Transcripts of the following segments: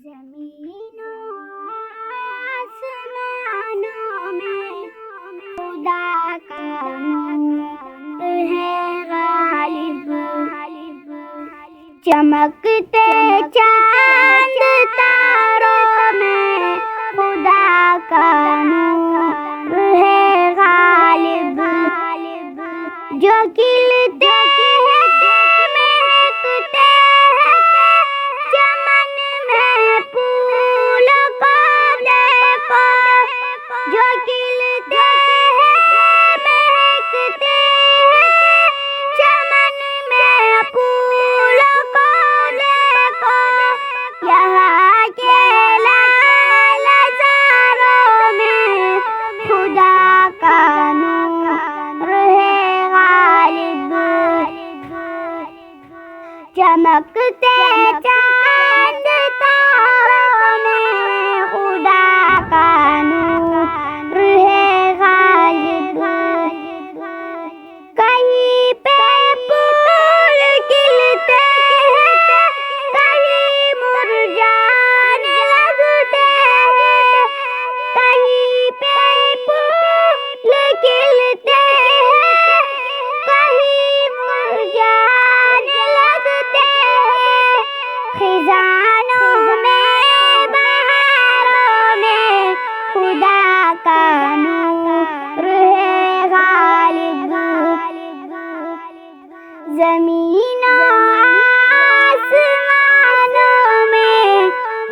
زمین و آسمانوں میں خدا کا نور ہے غالب، چمکتے چاند تاروں میں خدا کا نور ہے غالب، جو کھلتے چمکتے چاند تاروں میں خدا کا نور ہے غالب، کہیں پہ پھول کھلتے ہیں، کہیں مرجھانے لگتے ہیں، کہیں پہ پھول کھلتے ہیں، کہیں مرجھانے لگتے ہیں، خزانوں میں بہاروں میں خدا کا نور ہے غالب، زمین و آسمانوں میں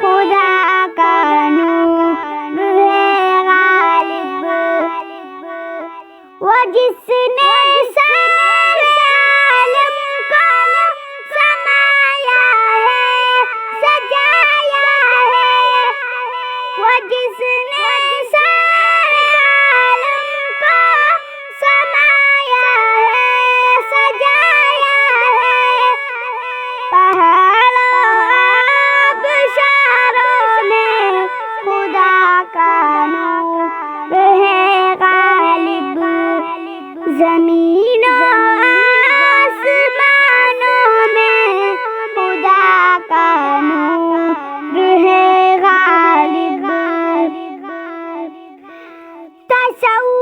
خدا کا نور ہے غالب، وہ جس نے سارے عالم کو سمایا ہے، سجایا ہے، وہ جس نے سارے عالم کو سمایا ہے، سجایا ہے، پہاڑوں آبشاروں میں خدا کا نور ہے غالب، زمین و آسمانوں میں خدا کا نور ہے غالب، تصور